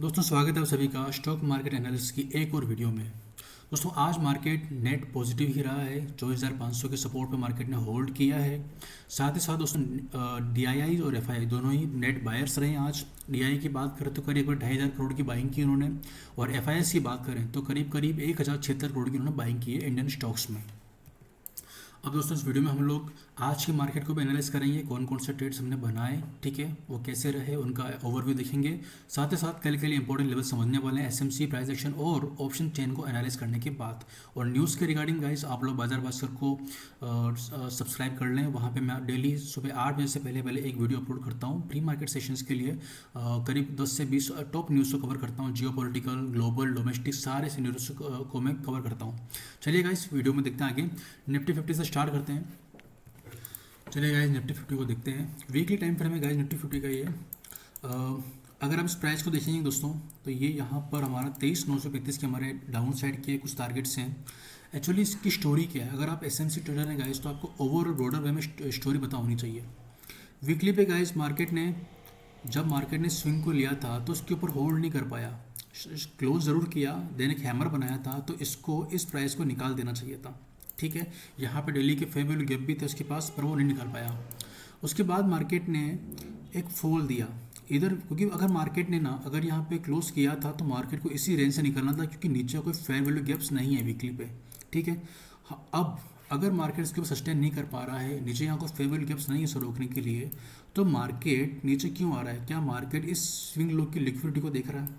दोस्तों स्वागत है आप सभी का स्टॉक मार्केट एनालिसिस की एक और वीडियो में। दोस्तों आज मार्केट नेट पॉजिटिव ही रहा है। 24,500 के सपोर्ट पे मार्केट ने होल्ड किया है। साथ ही साथ दोस्तों डीआईआई और एफआईआई दोनों ही नेट बायर्स रहे हैं आज। डीआईआई की बात करें तो करीब 2,500 करोड़ की बाइंग की उन्होंने, और एफआईआई की बात करें तो करीब करीब 1,076 करोड़ की उन्होंने बाइंग की है इंडियन स्टॉक्स में। अब दोस्तों इस वीडियो में हम लोग आज की मार्केट को भी एनालाइज करेंगे, कौन कौन से ट्रेड्स हमने बनाए, ठीक है, वो कैसे रहे, उनका ओवरव्यू देखेंगे। साथ ही साथ कल के लिए इंपॉर्टेंट लेवल समझने वाले हैं, एसएमसी प्राइस एक्शन और ऑप्शन चेन को एनालाइज करने के बाद। और न्यूज़ के रिगार्डिंग गाइस आप लोग बाजार भास्कर को सब्सक्राइब कर लें। वहाँ पे मैं डेली सुबह 8 बजे से पहले पहले एक वीडियो अपलोड करता हूँ प्री मार्केट सेशंस के लिए। करीब 10 से 20 टॉप न्यूज़ को कवर करता हूँ, जियो पॉलिटिकल, ग्लोबल, डोमेस्टिक सारे से न्यूज़ को मैं कवर करता हूँ। चलिए गाइस वीडियो में देखते हैं आगे। निफ्टी 50 से स्टार्ट करते हैं। चलिए गाइस निफ्टी 50 को देखते हैं। वीकली टाइम फ्रेम है गाइस निफ्टी 50 का ये। अगर आप इस प्राइस को देखेंगे दोस्तों तो ये यहाँ पर हमारा 23,935 के हमारे डाउन साइड के कुछ टारगेट्स हैं। एक्चुअली इसकी स्टोरी क्या है, अगर आप एसएमसी ट्रेडर हैं गाइस तो आपको ओवर और ब्रॉडर वे में स्टोरी पता होनी चाहिए। वीकली पे गाइस जब मार्केट ने स्विंग को लिया था तो उसके ऊपर होल्ड नहीं कर पाया, क्लोज ज़रूर किया, देन एक हैमर बनाया था, तो इसको इस प्राइस को निकाल देना चाहिए था। ठीक है, यहाँ पे डेली के फेयर वैल्यू गैप भी थे उसके पास, पर वो नहीं निकाल पाया। उसके बाद मार्केट ने एक फॉल दिया इधर, क्योंकि अगर मार्केट ने अगर यहाँ पे क्लोज किया था तो मार्केट को इसी रेंज से निकलना था, क्योंकि नीचे कोई फेयर वैल्यू गैप्स नहीं है वीकली पे। ठीक है, अब अगर मार्केट इसके ऊपर सस्टेन नहीं कर पा रहा है, नीचे यहाँ को फेयर वैल्यू गैप्स नहीं है इसे रोकने के लिए, तो मार्केट नीचे क्यों आ रहा है? क्या मार्केट इस स्विंग लो की लिक्विडिटी को देख रहा है?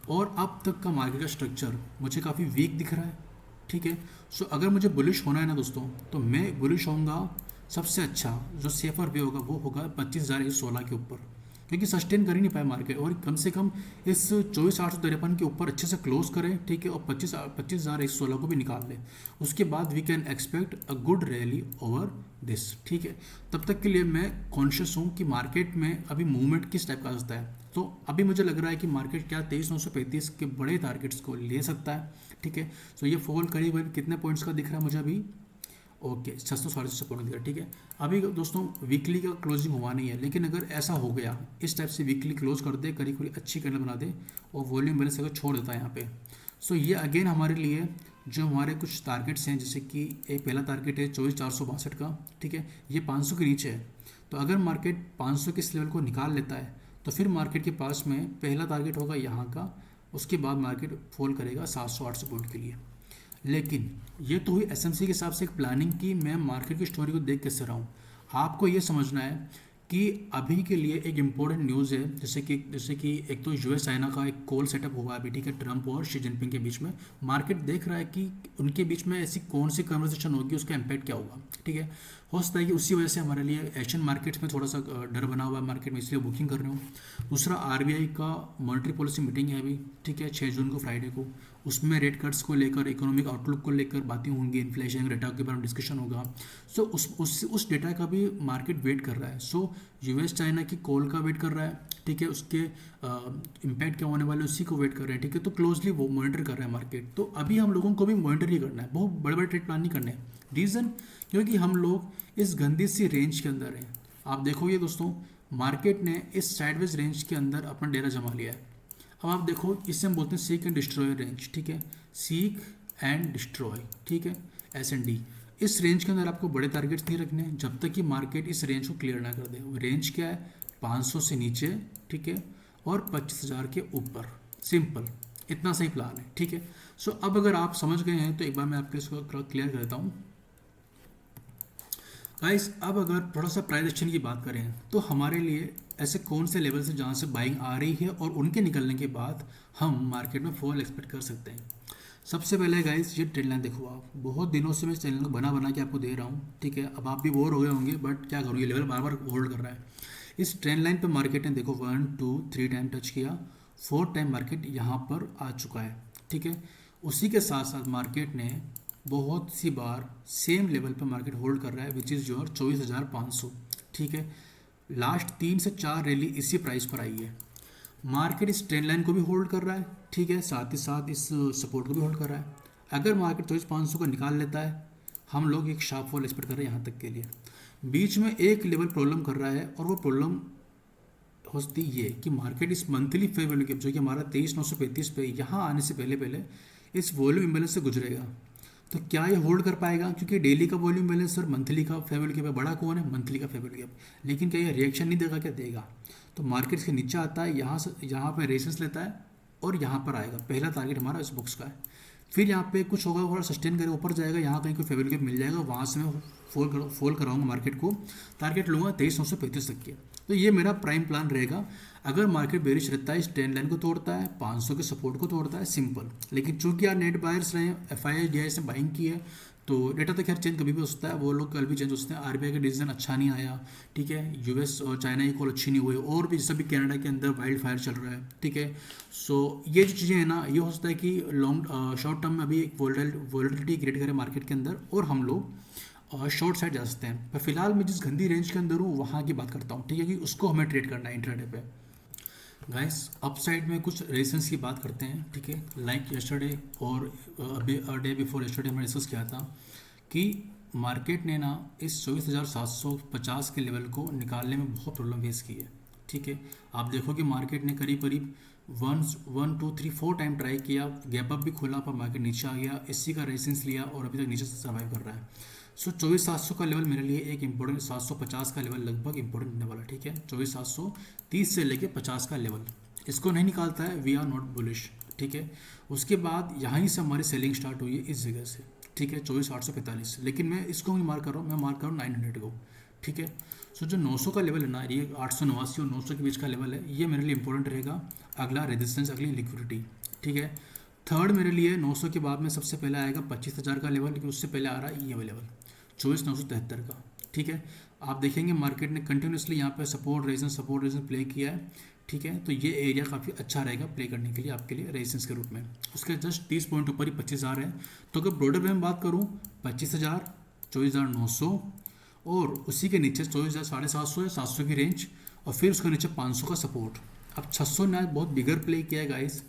और अब तक का मार्केट का स्ट्रक्चर मुझे काफ़ी वीक दिख रहा है। ठीक है, सो अगर मुझे बुलिश होना है ना दोस्तों, तो मैं बुलिश होऊंगा, सबसे अच्छा जो सेफर वे होगा वो होगा 25,116 के ऊपर, क्योंकि सस्टेन कर ही नहीं पाया मार्केट, और कम से कम इस 24,853 के ऊपर अच्छे से क्लोज करें। ठीक है, और 25,116 को भी निकाल लें, उसके बाद we can expect a good rally over this. ठीक है, तब तक के लिए मैं कॉन्शियस हूँ कि मार्केट में अभी मूवमेंट किस टाइप का आ सकता है। तो अभी मुझे लग रहा है कि मार्केट क्या 23,935 के बड़े टारगेट्स को ले सकता है। ठीक है, सो ये फॉल करीब कितने पॉइंट्स का दिख रहा है मुझे अभी? ओके, 600 पॉइंट दिख रहा है। ठीक है, अभी दोस्तों वीकली का क्लोजिंग हुआ नहीं है, लेकिन अगर ऐसा हो गया इस टाइप से वीकली क्लोज कर दे, करीब करीब अच्छी कैंडल बना दे और वॉल्यूम बैलेंस अगर छोड़ देता है यहाँ पे, सो ये अगेन हमारे लिए जो हमारे कुछ टारगेट्स हैं, जैसे कि एक पहला टारगेट है 24,462 का। ठीक है, ये 500 के नीचे है, तो अगर मार्केट 500 के इस लेवल को निकाल लेता है तो फिर मार्केट के पास में पहला टारगेट होगा यहाँ का, उसके बाद मार्केट फॉल करेगा 700-800 पॉइंट के लिए। लेकिन ये तो हुई एसएमसी के हिसाब से एक प्लानिंग की, मैं मार्केट की स्टोरी को देख कैसे रहा हूँ। आपको ये समझना है कि अभी के लिए एक इम्पोर्टेंट न्यूज़ है, जैसे कि एक तो यूएस चाइना का एक कॉल सेटअप हुआ अभी। ठीक है, ट्रंप और शी जिनपिंग के बीच में। मार्केट देख रहा है कि उनके बीच में ऐसी कौन सी कन्वर्सेशन होगी, उसका इम्पैक्ट क्या होगा। ठीक है, हो सकता है कि उसी वजह से हमारे लिए एशियन मार्केट्स में थोड़ा सा डर बना हुआ है मार्केट में, इसलिए बुकिंग कर रहे हो। दूसरा आरबीआई का मॉनेटरी पॉलिसी मीटिंग है अभी। ठीक है, 6 जून को फ्राइडे को, उसमें रेट कट्स को लेकर, इकोनॉमिक आउटलुक को लेकर बातें होंगी, इन्फ्लेशन डेटा के बारे में डिस्कशन होगा। सो उस डेटा का भी मार्केट वेट कर रहा है। सो यूएस चाइना की कॉल का वेट कर रहा है। ठीक है, उसके इम्पैक्ट क्या होने वाले उसी को वेट कर रहे हैं। ठीक है, तो क्लोजली वो मॉनिटर कर रहे हैं मार्केट। तो अभी हम लोगों को भी मॉनिटर ही करना है, बहुत बड़े बड़े ट्रेड प्लान नहीं करने हैं। रीज़न क्योंकि हम लोग इस गंदी सी रेंज के अंदर हैं। आप देखोगे दोस्तों, मार्केट ने इस साइडवेज रेंज के अंदर अपना डेरा जमा लिया है। अब आप देखो, इसे हम बोलते हैं सीक एंड डिस्ट्रॉय रेंज। ठीक है, सीक एंड डिस्ट्रॉय। ठीक है, S&D। इस रेंज के अंदर आपको बड़े टारगेट्स नहीं रखने जब तक कि मार्केट इस रेंज को क्लियर ना कर दे। वो रेंज क्या है? 500 से नीचे, ठीक है, और 25,000 के ऊपर। सिंपल, इतना सही प्लान है। ठीक है, सो अब अगर आप समझ गए हैं तो एक बार मैं आपके इसको क्लियर कर देता हूँ गाइस। अब अगर थोड़ा सा प्राइस एक्शन की बात करें तो हमारे लिए ऐसे कौन से लेवल से जहाँ से बाइंग आ रही है और उनके निकलने के बाद हम मार्केट में फॉल एक्सपेक्ट कर सकते हैं। सबसे पहले गाइस ये ट्रेंड लाइन देखो आप, बहुत दिनों से मैं इस ट्रेंड लाइन को बना के आपको दे रहा हूँ। ठीक है, अब आप भी बोर हो गए होंगे, बट क्या करूँ, ये लेवल बार बार होल्ड कर रहा है। इस ट्रेंड लाइन पर मार्केट ने देखो 1 2 3 टाइम टच किया, 4 टाइम मार्केट यहाँ पर आ चुका है। ठीक है, उसी के साथ साथ मार्केट ने बहुत सी बार सेम लेवल पर मार्केट होल्ड कर रहा है, विच इज़ योर 24,500। ठीक है, लास्ट 3 से 4 रैली इसी प्राइस पर आई है। मार्केट इस ट्रेंड लाइन को भी होल्ड कर रहा है। ठीक है, साथ ही साथ इस सपोर्ट को भी होल्ड कर रहा है। अगर मार्केट 24,500 को निकाल लेता है, हम लोग एक शार्प फॉल एक्सपेक्ट कर रहे हैं यहाँ तक के लिए। बीच में एक लेवल प्रॉब्लम कर रहा है, और वो प्रॉब्लम होती ये कि मार्केट इस मंथली फेयर वैल्यू गैप जो कि हमारा 23,935 पे यहाँ आने से पहले पहले इस वॉल्यूम इम्बेलेंस से गुजरेगा। तो क्या ये होल्ड कर पाएगा, क्योंकि डेली का वॉल्यूम बैलेंस और मंथली का फेयर वैल्यू गैप है, बड़ा कौन है, मंथली का फेयर वैल्यू गैप। लेकिन क्या ये रिएक्शन नहीं देगा, क्या देगा। तो मार्केट इसके नीचे आता है, यहाँ से यहाँ पर रेजिस्टेंस लेता है और यहाँ पर आएगा। पहला टारगेट हमारा इस बॉक्स का है। फिर यहाँ पे कुछ होगा, थोड़ा सस्टेन करेगा, ऊपर जाएगा, यहाँ कहीं कोई फेवर गैप मिल जाएगा, वहाँ से मैं फॉल कराऊंगा मार्केट को, टारगेट लूँगा 23,935 तक के। तो ये मेरा प्राइम प्लान रहेगा। अगर मार्केट बेरिश रहता है, इस ट्रेंड लाइन को तोड़ता है, 500 के सपोर्ट को तोड़ता है, सिंपल। लेकिन चूंकि यार नेट बायर्स रहे, FII DII ने बाइंग की है, तो डेटा तो खैर चेंज कभी भी हो सकता है, वो लोग कल भी चेंज हो सकते हैं। RBI का डिसीजन अच्छा नहीं आया, ठीक है। US और चाइना की कॉल अच्छी नहीं हुई, और भी जैसे भी कनाडा के अंदर वाइल्ड फायर चल रहा है, ठीक है। सो ये जो चीज़ें हैं ना, ये हो सकता है कि शॉर्ट टर्म में अभी एक वोलेटिलिटी क्रिएट करे मार्केट के अंदर, और हम लोग शॉर्ट साइड जा सकते हैं। पर फिलहाल मैं जिस गंदी रेंज के अंदर हूँ वहाँ की बात करता हूँ, ठीक है, कि उसको हमें ट्रेड करना है इंट्राडे पे। गाइस अप साइड में कुछ रेजिस्टेंस की बात करते हैं, ठीक है। लाइक यस्टरडे और अभी डे बिफोर यस्टरडे हमने डिस्कस किया था कि मार्केट ने ना इस 24,750 के लेवल को निकालने में बहुत प्रॉब्लम फेस की है, ठीक है। आप देखो कि मार्केट ने करीब करीब 1 2 3 4 टाइम ट्राई किया, गैप अप भी खोला, पर मार्केट नीचे आ गया, इसी का रेजिस्टेंस लिया और अभी तक नीचे से सर्वाइव कर रहा है। सो 24,700 का लेवल मेरे लिए एक इंपॉर्टेंट, 750 का लेवल लगभग इंपॉर्टेंट होने वाला, ठीक है। 24,730 से लेके 50 का लेवल, इसको नहीं निकालता है, वी आर नॉट बुलिश, ठीक है। उसके बाद यहाँ से हमारी सेलिंग स्टार्ट हुई है इस जगह से, ठीक है, 24,845। लेकिन मैं इसको नहीं मार्क कर रहा हूँ, मैं मार्क कर रहा हूँ 900 को, ठीक है। सो जो 900 का लेवल है ना, ये 889 और 900 के बीच का लेवल है, ये मेरे लिए इंपॉर्टेंट रहेगा। अगला रेजिस्टेंस, अगली लिक्विडिटी, ठीक है। थर्ड मेरे लिए 900 के बाद में सबसे पहले आएगा 25,000 का लेवल, लेकिन उससे पहले आ रहा है ये लेवल 24,973 का, ठीक है। आप देखेंगे मार्केट ने कंटिन्यूसली यहाँ पे सपोर्ट रेजिस्टेंस प्ले किया है, ठीक है। तो ये एरिया काफ़ी अच्छा रहेगा प्ले करने के लिए आपके लिए रेजिस्टेंस के रूप में। उसके जस्ट 30 पॉइंट ऊपर ही 25,000 है। तो अगर ब्रॉडर में बात करूँ, 25,000, 24,900 और उसी के नीचे 24,750 है, 700 की रेंज, और फिर उसके नीचे 500 का सपोर्ट। अब 600 ने आज बहुत बिगर प्ले किया है गाइस।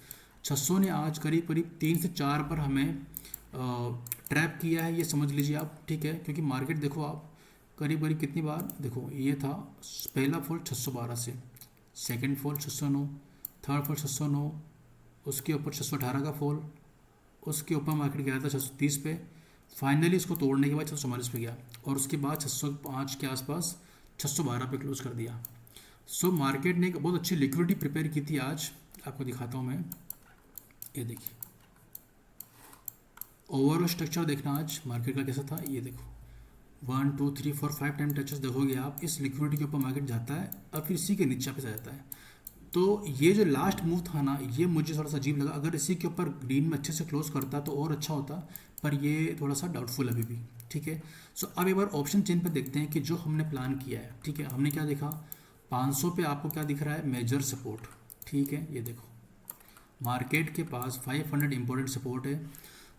600 ने आज करीब करीब 3 से 4 पर हमें ट्रैप किया है, ये समझ लीजिए आप, ठीक है। क्योंकि मार्केट देखो आप करीब करीब कितनी बार, देखो ये था पहला फॉल 612 से, सेकंड फॉल 609, थर्ड फॉल 609, उसके ऊपर 618 का फॉल, उसके ऊपर मार्केट गया था 630 पे, फाइनली इसको तोड़ने के बाद 644 पे गया, और उसके बाद 605 के आसपास 612 पे क्लोज कर दिया। सो मार्केट ने एक बहुत अच्छी लिक्विडिटी प्रिपेयर की थी आज, आपको दिखाता हूँ मैं, ये देखिए ओवरऑल स्ट्रक्चर देखना आज मार्केट का कैसा था। ये देखो 1 2 3 4 5 टाइम टचेस देखोगे आप, इस लिक्विडिटी के ऊपर मार्केट जाता है और फिर इसी के नीचे पे जाता है। तो ये जो लास्ट मूव था ना, ये मुझे थोड़ा सा अजीब लगा। अगर इसी के ऊपर ग्रीन में अच्छे से क्लोज करता तो और अच्छा होता, पर ये थोड़ा सा डाउटफुल अभी भी, ठीक है। सो अब एक बार ऑप्शन चेन पे देखते हैं कि जो हमने प्लान किया है, ठीक है। हमने क्या देखा, 500 पे आपको क्या दिख रहा है, मेजर सपोर्ट, ठीक है। ये देखो मार्केट के पास 500 इंपॉर्टेंट सपोर्ट है,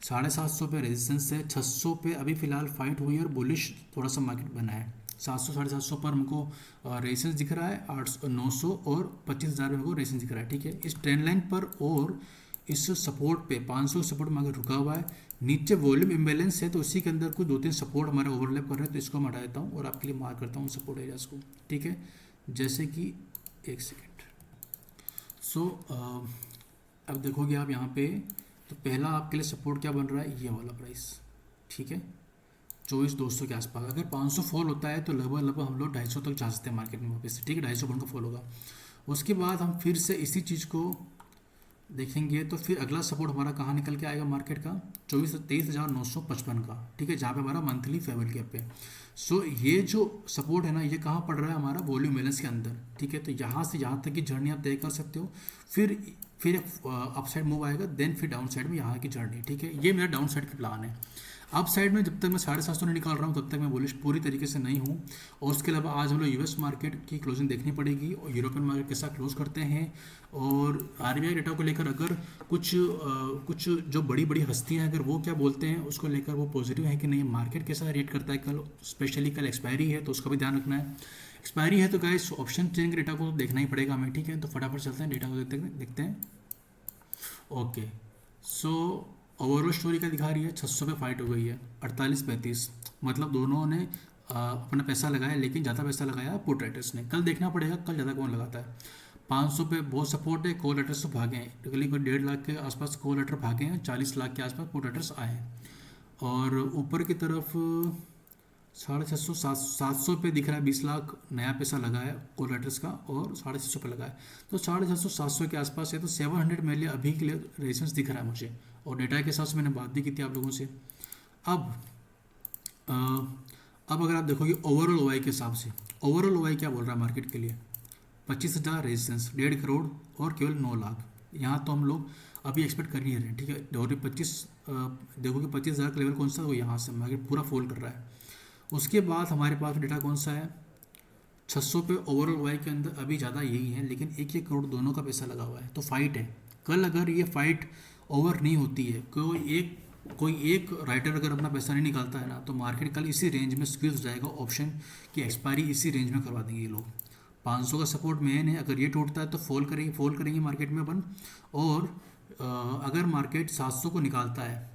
750 पे रेजिस्टेंस है, 600 पे अभी फिलहाल फाइट हुई है और बुलिश थोड़ा सा मार्केट बना है। 700 750 पर हमको रेजिस्टेंस दिख रहा है, 800 900 और 25,000 में हमको रेजिस्टेंस दिख रहा है, ठीक है। इस ट्रेंड लाइन पर और इस सपोर्ट पे 500 सपोर्ट मार्केट रुका हुआ है। नीचे वॉल्यूम इम्बेलेंस है, तो उसी के अंदर कुछ 2-3 सपोर्ट हमारे ओवरलैप कर रहे हैं, तो इसको मैं हटा देता हूँ और आपके लिए मार्क करता हूँ सपोर्ट एरियाज को, ठीक है। जैसे कि एक सेकेंड, सो अब देखोगे आप यहाँ पे, तो पहला आपके लिए सपोर्ट क्या बन रहा है, ये वाला प्राइस, ठीक है, 24,200 के आसपास। अगर 500 फॉल होता है तो लगभग हम लोग 250 तक जा सकते हैं मार्केट में वापस से, ठीक है। 250 पॉइंट का फॉल होगा, उसके बाद हम फिर से इसी चीज़ को देखेंगे। तो फिर अगला सपोर्ट हमारा कहाँ निकल के आएगा मार्केट का, 23,955 का, ठीक है, जहाँ पे हमारा मंथली फेवर गैप है। सो ये जो सपोर्ट है ना, ये कहाँ पड़ रहा है, हमारा वॉल्यूम बैलेंस के अंदर, ठीक है। तो यहाँ से यहाँ तक की जर्नी आप तय कर सकते हो। फिर अप साइड मूव आएगा, देन फिर डाउन साइड में यहाँ की जर्नी, ठीक है। ये मेरा डाउन साइड का प्लान है। अप साइड में जब तक मैं 750 नहीं निकाल रहा हूँ तब तक मैं बुलिश पूरी तरीके से नहीं हूँ। और उसके अलावा आज हम लोग US मार्केट की क्लोजिंग देखनी पड़ेगी और यूरोपियन मार्केट कैसा क्लोज करते हैं। और RBI डेटा को लेकर अगर कुछ जो बड़ी बड़ी हस्तियाँ हैं अगर वो क्या बोलते हैं उसको लेकर वो पॉजिटिव है कि नहीं, मार्केट कैसा रेट करता है कल, स्पेशली कल एक्सपायरी है तो उसका भी ध्यान रखना है। एक्सपायरी है तो गाइस ऑप्शन चेन के डेटा को देखना ही पड़ेगा हमें, ठीक है। तो फटाफट चलते हैं डेटा को देखते हैं। ओके, सो ओवरऑल स्टोरी क्या दिखा रही है, 600 पे फाइट हो गई है, 48-35, मतलब दोनों ने अपना पैसा लगाया, लेकिन ज़्यादा पैसा लगाया पुट राइटर्स ने। कल देखना पड़ेगा कल ज़्यादा कौन लगाता है। 500 पे बहुत सपोर्ट है, कॉल लेटर्स तो भागे हैं, करीब कोई 1.5 लाख के आसपास कॉल लेटर भागे हैं, 40 लाख के आसपास कॉल लेटर्स आए हैं। और ऊपर की तरफ 650 700 पे दिख रहा है 20 लाख नया पैसा लगा है कॉल लेटर्स का, और 650 पे लगा है। तो 650 700 के आसपास है, तो 700 मेरे अभी के लिए रेजिस्टेंस दिख रहा है मुझे। और डेटा के हिसाब से मैंने बात भी की थी आप लोगों से। अब अ, अब अगर आप देखोगे ओवरऑल ओवाई के हिसाब से, ओवरऑल ओवाई क्या बोल रहा है मार्केट के लिए, 25,000 रेजिस्टेंस, 1.5 करोड़ और केवल 9 लाख। यहाँ तो हम लोग अभी एक्सपेक्ट कर नहीं रहे हैं, ठीक है। और 25 देखोगे 25,000 का लेवल कौन सा है, वो यहाँ से मार्केट पूरा फॉल कर रहा है। उसके बाद हमारे पास डेटा कौन सा है, 600 पे ओवरऑल वाई के अंदर अभी ज़्यादा यही है, लेकिन 1-1 करोड़ दोनों का पैसा लगा हुआ है, तो फाइट है। कल अगर ये फाइट ओवर नहीं होती है, कोई एक राइटर अगर अपना पैसा नहीं निकालता है ना, तो मार्केट कल इसी रेंज में स्क्वीज हो जाएगा, ऑप्शन की एक्सपायरी इसी रेंज में करवा देंगे ये लोग। 500 का सपोर्ट मेन है, अगर ये टूटता है तो फॉल करेंगे मार्केट में अपन। और अगर मार्केट 700 को निकालता है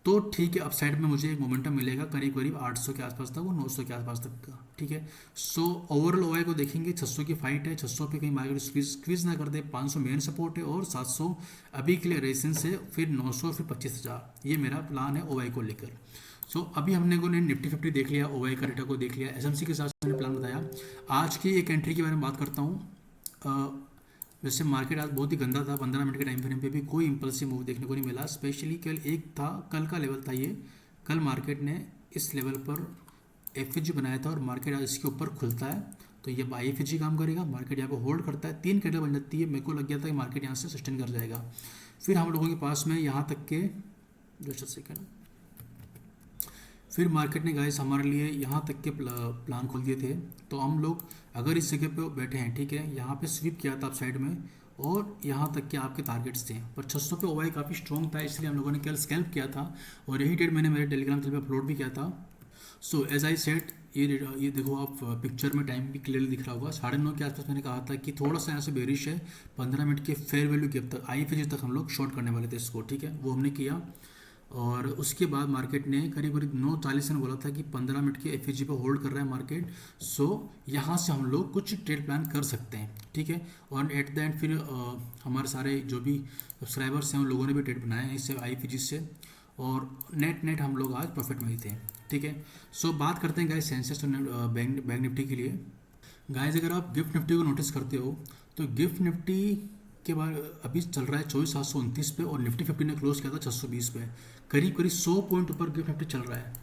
तो ठीक है, अपसाइड में मुझे एक मोमेंटम मिलेगा करीब करीब 800 के आसपास तक, वो 900 के आसपास तक का, ठीक है। सो ओवरऑल ओआई को देखेंगे, 600 की फाइट है, 600 पे कहीं मार्केट स्क्वीज ना कर दे, 500 मेन सपोर्ट है और 700 अभी के लिए रेजिस्टेंस है, फिर 900, फिर 25,000। ये मेरा प्लान है ओआई को लेकर। सो अभी हमने को निफ्टी 50 देख लिया, ओआई का डेटा को देख लिया, एसएमसी के साथ मैंने प्लान बताया। आज की एक एंट्री के बारे में बात करता हूँ। वैसे मार्केट आज बहुत ही गंदा था, 15 मिनट के टाइम फ्रेम पे भी कोई इंपल्सिव मूव देखने को नहीं मिला। स्पेशली कल का लेवल था ये, कल मार्केट ने इस लेवल पर एफ बनाया था और मार्केट आज इसके ऊपर खुलता है तो ये बाई एफ काम करेगा, मार्केट यहाँ पे होल्ड करता है, 3 कैंडल बन जाती है, मेरे को लग गया था कि मार्केट यहाँ से सस्टेन कर जाएगा। फिर हम लोगों के पास में यहाँ तक के जस्ट सेकेंड, फिर मार्केट ने गाइस हमारे लिए यहाँ तक के प्लान खोल दिए थे। तो हम लोग अगर इस जगह पे बैठे हैं, ठीक है, यहाँ पे स्वीप किया था आप साइड में, और यहाँ तक के आपके टारगेट्स थे, पर 600 पे ओवाई काफ़ी स्ट्रॉन्ग था, इसलिए हम लोगों ने कल स्कैल्प किया था और यही ट्रेड मैंने मेरे टेलीग्राम चैनल पे अपलोड भी किया था। सो एज आई सेट, ये देखो आप पिक्चर में टाइम भी क्लियरली दिख रहा होगा, 9:30 के आसपास मैंने कहा था कि थोड़ा सा यहाँ से बेरिश है, 15 मिनट के फेयर वैल्यू गैप तक आई तक हम लोग शॉर्ट करने वाले थे इसको, ठीक है, वो हमने किया। और उसके बाद मार्केट ने करीब करीब 9:40 में बोला था कि 15 मिनट के एफ पे होल्ड कर रहा है मार्केट। सो यहाँ से हम लोग कुछ ट्रेड प्लान कर सकते हैं, ठीक है। और एट द एंड फिर हमारे सारे जो भी सब्सक्राइबर्स हैं उन लोगों ने भी ट्रेड बनाए हैं इससे आई से, और नेट हम लोग आज प्रॉफिट में ही थे, ठीक है। सो बात करते हैं गाइस सेंसेक्स और बैंक निफ्टी के लिए। गाइस अगर आप गिफ्ट निफ्टी को नोटिस करते हो तो गिफ्ट निफ्टी के बाद अभी चल रहा है 24,729 पे, और निफ्टी 50 ने क्लोज किया था 620 पे, करीब करीब 100 पॉइंट ऊपर गिफ्ट निफ्टी चल रहा है।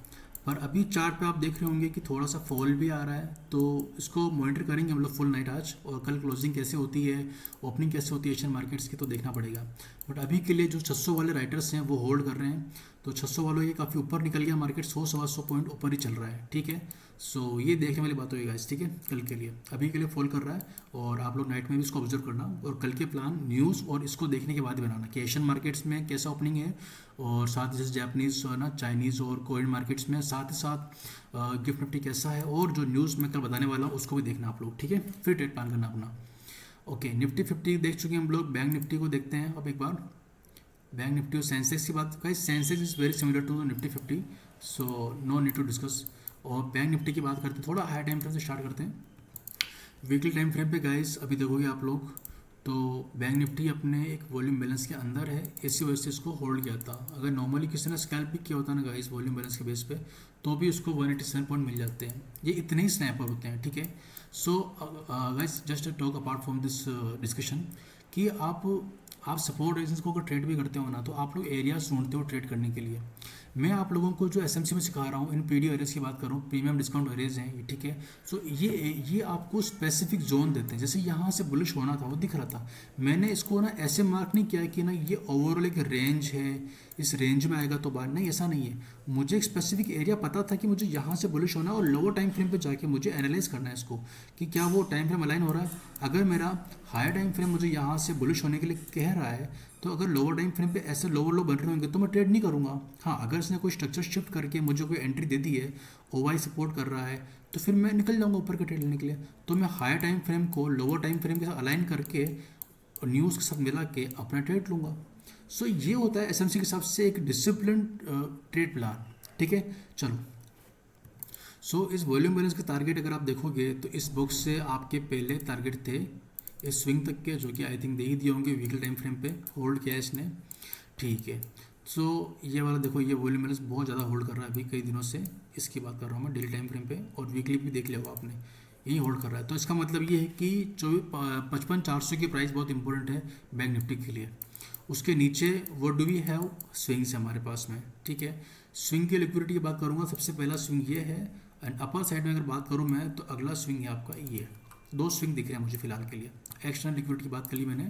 पर अभी चार्ट पे आप देख रहे होंगे कि थोड़ा सा फॉल भी आ रहा है, तो इसको मॉनिटर करेंगे हम लोग फुल नाइट आज, और कल क्लोजिंग कैसे होती है, ओपनिंग कैसे होती है एशियन मार्केट्स की, तो देखना पड़ेगा। बट अभी के लिए जो 600 वाले राइटर्स हैं वो होल्ड कर रहे हैं, तो 600 वालों ये काफ़ी ऊपर निकल गया, मार्केट 100-125 पॉइंट ऊपर ही चल रहा है, ठीक है। सो ये देखने वाली बात होगी गाइस, ठीक है, कल के लिए। अभी के लिए फॉल कर रहा है और आप लोग नाइट में भी इसको ऑब्जर्व करना, और कल के प्लान न्यूज़ और इसको देखने के बाद ही बनाना कि एशियन मार्केट्स में कैसा ओपनिंग है, और साथ ही जैसे जापानीज़ है ना, चाइनीज़ और कोरियन मार्केट्स में, साथ ही साथ गिफ्ट निफ्टी कैसा है, और जो न्यूज़ मैं कल बताने वाला हूँ उसको भी देखना आप लोग, ठीक है, फिर ट्रेड प्लान करना अपना। ओके, निफ्टी 50 देख चुके हैं हम लोग, बैंक निफ्टी को देखते हैं अब एक बार। बैंक निफ्टी और सेंसेक्स की बात करें, Sensex is very similar to Nifty 50, so no need to discuss. और बैंक निफ्टी की बात करते हैं, थोड़ा हाई टाइम फ्रेम से स्टार्ट करते हैं। वीकली टाइम फ्रेम पे गाइस अभी देखोगे आप लोग तो बैंक निफ्टी अपने एक वॉल्यूम बैलेंस के अंदर है, इसी वजह से इसको होल्ड किया था। अगर नॉर्मली किसी ने स्कैल्प भी किया होता ना गाइस वॉल्यूम बैलेंस के बेस पे, तो भी उसको 187 पॉइंट मिल जाते हैं। ये इतने ही स्नैपर होते हैं, ठीक है। So guys just talk apart from this discussion कि आप सपोर्ट रेजिस्टेंस को अगर ट्रेड भी करते हो ना, तो आप लोग एरियाज ढूंढते हो ट्रेड करने के लिए। मैं आप लोगों को जो एसएमसी में सिखा रहा हूँ, इन पीडी एरियाज की बात कर रहा हूँ, प्रीमियम डिस्काउंट एरियाज हैं ये, ठीक है। सो ये आपको स्पेसिफिक जोन देते हैं, जैसे यहाँ से बुलिश होना था वो दिख रहा था, मैंने इसको ना ऐसे मार्क नहीं किया कि ना ये ओवरऑल एक रेंज है, इस रेंज में आएगा तो बाहर, नहीं ऐसा नहीं है। मुझे एक स्पेसिफिक एरिया पता था कि मुझे यहाँ से बुलिश होना है, और लोअर टाइम फ्रेम पे जाके मुझे एनालाइज करना है इसको कि क्या वो टाइम फ्रेम अलाइन हो रहा है। अगर मेरा हायर टाइम फ्रेम मुझे यहाँ से बुलिश होने के लिए कह रहा है, तो अगर लोअर टाइम फ्रेम पे ऐसे लोअर लो बन रहे होंगे तो मैं ट्रेड नहीं करूँगा। हाँ, अगर इसने कोई स्ट्रक्चर शिफ्ट करके मुझे कोई एंट्री दे दी है, ओवाई सपोर्ट कर रहा है, तो फिर मैं निकल जाऊँगा ऊपर के ट्रेड लेने के लिए। तो मैं हायर टाइम फ्रेम को लोअर टाइम फ्रेम के साथ अलाइन करके और न्यूज़ के साथ मिला के अपना ट्रेड लूँगा। सो ये होता है एसएमसी के हिसाब से एक डिसिप्लिन ट्रेड प्लान, ठीक है। चलो, सो इस वॉल्यूम बैलेंस के टारगेट अगर आप देखोगे तो इस बॉक्स से आपके पहले टारगेट थे इस स्विंग तक के, जो कि आई थिंक दे ही दिए होंगे। वीकली टाइम फ्रेम पे होल्ड किया है इसने, ठीक है। सो ये वाला देखो, ये वॉल्यूम बैलेंस बहुत ज़्यादा होल्ड कर रहा है अभी कई दिनों से, इसकी बात कर रहा हूँ मैं डेली टाइम फ्रेम पे, और वीकली भी देख लिया होगा आपने, यही होल्ड कर रहा है। तो इसका मतलब ये है कि 55,400 की प्राइस बहुत इंपॉर्टेंट है बैंक निफ्टी के लिए। उसके नीचे what do we have, swings है हमारे पास में, ठीक है। स्विंग की लिक्विडिटी की बात करूँगा, सबसे पहला स्विंग ये है। एंड अपर साइड में अगर बात करूँ मैं, तो अगला स्विंग है आपका ये। दो स्विंग दिख रहे हैं मुझे फिलहाल के लिए। एक्सटर्नल लिक्विडिटी की बात कर ली मैंने।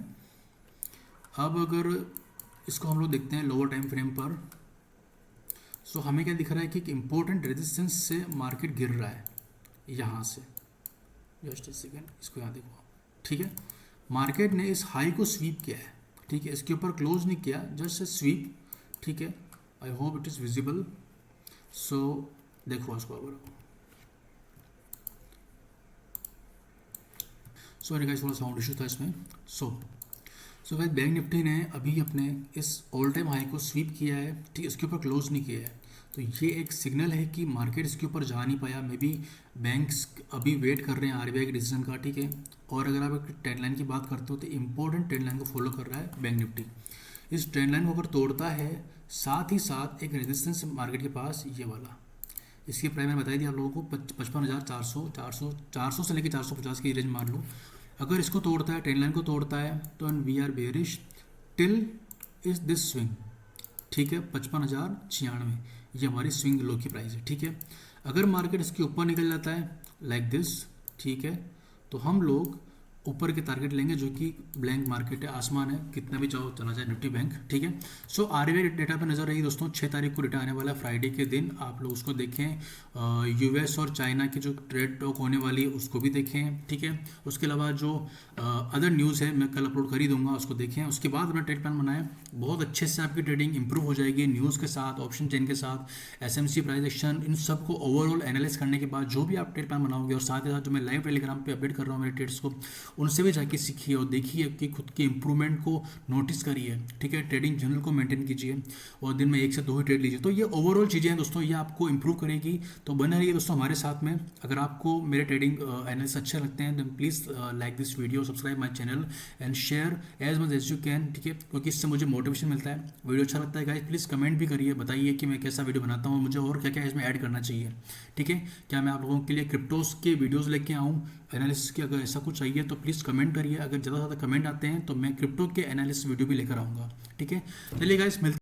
अब अगर इसको हम लोग देखते हैं लोअर टाइम फ्रेम पर, सो हमें क्या दिख रहा है कि एक इम्पोर्टेंट रेजिस्टेंस से मार्केट गिर रहा है यहाँ से। जस्ट एक सेकेंड, इसको यहाँ देखो, ठीक है। मार्केट ने इस हाई को स्वीप किया है, ठीक है, इसके ऊपर क्लोज नहीं किया, जस्ट स्वीप, ठीक है। I hope it is visible. So देखो इसको, अगर सॉरी गाइस, थोड़ा साउंड इशू था इसमें। सो भाई बैंक निफ्टी ने अभी अपने इस ऑल टाइम हाई को स्वीप किया है, ठीक है, इसके ऊपर क्लोज नहीं किया है। तो ये एक सिग्नल है कि मार्केट इसके ऊपर जा नहीं पाया। मे बी बैंक्स अभी वेट कर रहे हैं आरबीआई के डिसीजन का, ठीक है। और अगर आप एक ट्रेंड लाइन की बात करते हो, तो इंपॉर्टेंट ट्रेंड लाइन को फॉलो कर रहा है बैंक निफ्टी। इस ट्रेंड लाइन को अगर तोड़ता है, साथ ही साथ एक रेजिस्टेंस मार्केट के पास ये वाला, इसकी प्राइस मैंने बताई थी आप लोगों को 55,400 से लेकर 450 की रेंज मान लो। अगर इसको तोड़ता है, ट्रेंड लाइन को तोड़ता है, तो we are bearish till is this swing, ठीक है, 55,096, ये हमारी स्विंग लो की प्राइस है, ठीक है। अगर मार्केट इसके ऊपर निकल जाता है लाइक दिस, ठीक है, तो हम लोग ऊपर के टारगेट लेंगे, जो कि ब्लैंक मार्केट है, आसमान है, कितना भी चाहो चला जाए निफ्टी बैंक, ठीक है। सो आरबीआई डेटा पे नजर रही दोस्तों, 6 तारीख को डेटा आने वाला है, फ्राइडे के दिन, आप लोग उसको देखें। यूएस और चाइना की जो ट्रेड टॉक होने वाली है उसको भी देखें, ठीक है। उसके अलावा जो अदर न्यूज़ है मैं कल अपलोड कर ही दूंगा, उसको देखें। उसके बाद अपना ट्रेड प्लान बनाएं, बहुत अच्छे से आपकी ट्रेडिंग इंप्रूव हो जाएगी न्यूज़ के साथ, ऑप्शन चेन के साथ, एसएमसी प्राइस एक्शन, इन सबको ओवरऑल एनालाइज करने के बाद जो भी आप ट्रेड प्लान बनाओगे, और साथ ही साथ जो मैं लाइव टेलीग्राम पे अपडेट कर रहा हूँ मेरे ट्रेड्स को, उनसे भी जाके सीखिए और देखिए कि खुद की इंप्रूवमेंट को नोटिस करिए, ठीक है। ट्रेडिंग जर्नल को मेंटेन कीजिए, और दिन में 1 से 2 ही ट्रेड लीजिए। तो ये ओवरऑल चीज़ें हैं दोस्तों, ये आपको इंप्रूव करेगी। तो बने रहिए दोस्तों हमारे साथ में। अगर आपको मेरे ट्रेडिंग एनालिसिस अच्छे लगते हैं, then please like this video, subscribe my channel and share as much as you can, ठीक है, क्योंकि इससे मुझे मोटिवेशन मिलता है। वीडियो अच्छा लगता है गाइस, प्लीज़ कमेंट भी करिए, बताइए कि मैं कैसा वीडियो बनाता हूँ, मुझे और क्या क्या इसमें ऐड करना चाहिए, ठीक है। क्या मैं आप लोगों के लिए क्रिप्टोस के वीडियोज़ लेके आऊँ एनालिसिस की, अगर ऐसा कुछ चाहिए तो प्लीज़ कमेंट करिए। अगर ज़्यादा से ज़्यादा कमेंट आते हैं तो मैं क्रिप्टो के एनालिसिस वीडियो भी लेकर आऊँगा, ठीक है। चलिए गाइस, मिलते